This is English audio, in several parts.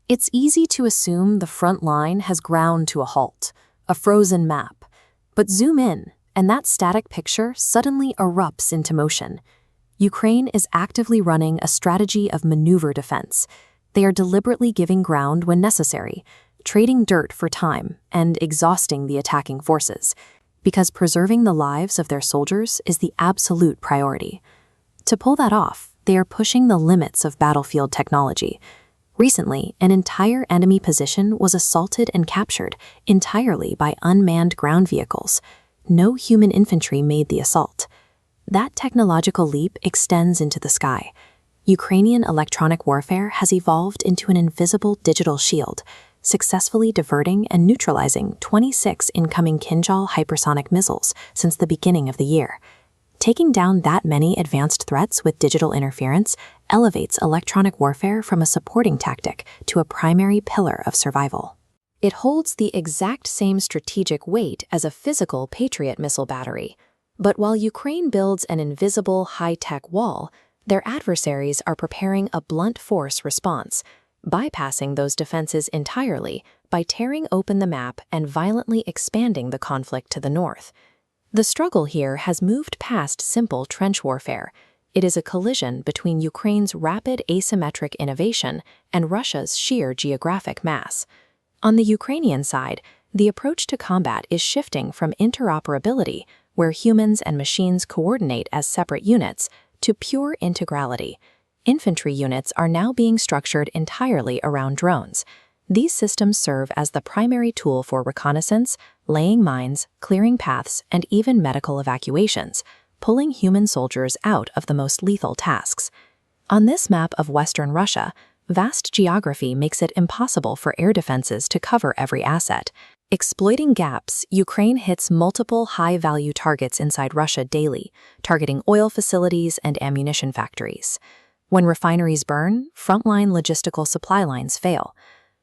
It's easy to assume the front line has ground to a halt, a frozen map. But zoom in, and that static picture suddenly erupts into motion. Ukraine is actively running a strategy of maneuver defense. They are deliberately giving ground when necessary, trading dirt for time, and exhausting the attacking forces, because preserving the lives of their soldiers is the absolute priority. To pull that off, they are pushing the limits of battlefield technology. Recently, an entire enemy position was assaulted and captured entirely by unmanned ground vehicles. No human infantry made the assault. That technological leap extends into the sky. Ukrainian electronic warfare has evolved into an invisible digital shield, successfully diverting and neutralizing 26 incoming Kinzhal hypersonic missiles since the beginning of the year. Taking down that many advanced threats with digital interference elevates electronic warfare from a supporting tactic to a primary pillar of survival. It holds the exact same strategic weight as a physical Patriot missile battery. But while Ukraine builds an invisible high-tech wall, their adversaries are preparing a blunt force response, bypassing those defenses entirely by tearing open the map and violently expanding the conflict to the north. The struggle here has moved past simple trench warfare. It is a collision between Ukraine's rapid asymmetric innovation and Russia's sheer geographic mass. On the Ukrainian side, the approach to combat is shifting from interoperability, where humans and machines coordinate as separate units, to pure integrality. Infantry units are now being structured entirely around drones. These systems serve as the primary tool for reconnaissance, laying mines, clearing paths, and even medical evacuations, pulling human soldiers out of the most lethal tasks. On this map of Western Russia, vast geography makes it impossible for air defenses to cover every asset. Exploiting gaps, Ukraine hits multiple high-value targets inside Russia daily, targeting oil facilities and ammunition factories. When refineries burn, frontline logistical supply lines fail.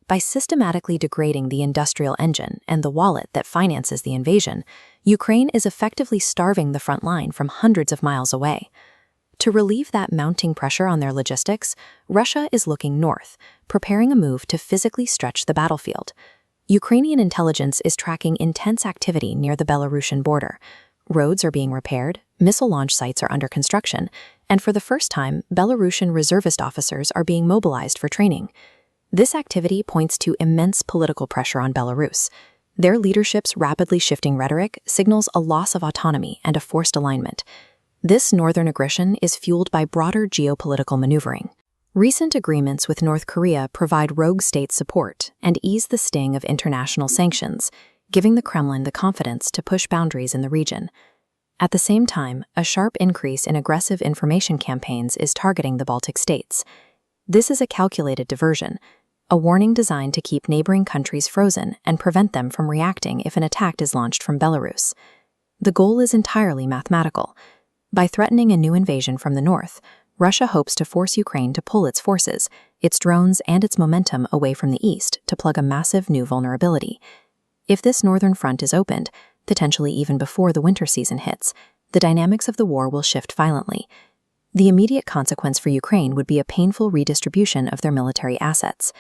By systematically degrading the industrial engine and the wallet that finances the invasion, Ukraine is effectively starving the front line from hundreds of miles away. To relieve that mounting pressure on their logistics, Russia is looking north, preparing a move to physically stretch the battlefield. Ukrainian intelligence is tracking intense activity near the Belarusian border. Roads are being repaired, missile launch sites are under construction, and for the first time, Belarusian reservist officers are being mobilized for training. This activity points to immense political pressure on Belarus. Their leadership's rapidly shifting rhetoric signals a loss of autonomy and a forced alignment. This northern aggression is fueled by broader geopolitical maneuvering. Recent agreements with North Korea provide rogue state support and ease the sting of international sanctions, giving the Kremlin the confidence to push boundaries in the region. At the same time, a sharp increase in aggressive information campaigns is targeting the Baltic states. This is a calculated diversion, a warning designed to keep neighboring countries frozen and prevent them from reacting if an attack is launched from Belarus. The goal is entirely mathematical. By threatening a new invasion from the north, Russia hopes to force Ukraine to pull its forces, its drones, and its momentum away from the east to plug a massive new vulnerability. If this northern front is opened, potentially even before the winter season hits, the dynamics of the war will shift violently. The immediate consequence for Ukraine would be a painful redistribution of their military assets.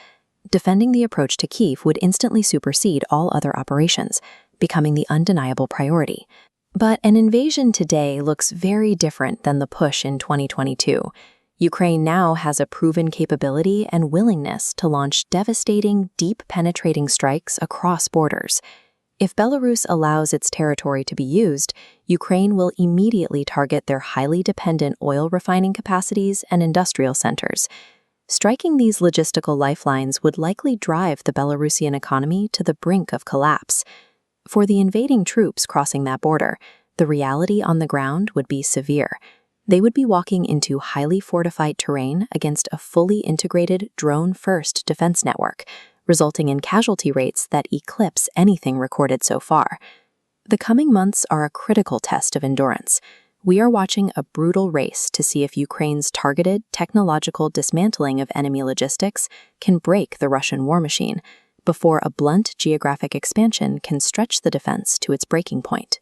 Defending the approach to Kyiv would instantly supersede all other operations, becoming the undeniable priority. But an invasion today looks very different than the push in 2022. Ukraine now has a proven capability and willingness to launch devastating, deep-penetrating strikes across borders. If Belarus allows its territory to be used, Ukraine will immediately target their highly dependent oil refining capacities and industrial centers. Striking these logistical lifelines would likely drive the Belarusian economy to the brink of collapse. For the invading troops crossing that border, the reality on the ground would be severe. They would be walking into highly fortified terrain against a fully integrated drone-first defense network, resulting in casualty rates that eclipse anything recorded so far. The coming months are a critical test of endurance. We are watching a brutal race to see if Ukraine's targeted technological dismantling of enemy logistics can break the Russian war machine before a blunt geographic expansion can stretch the defense to its breaking point.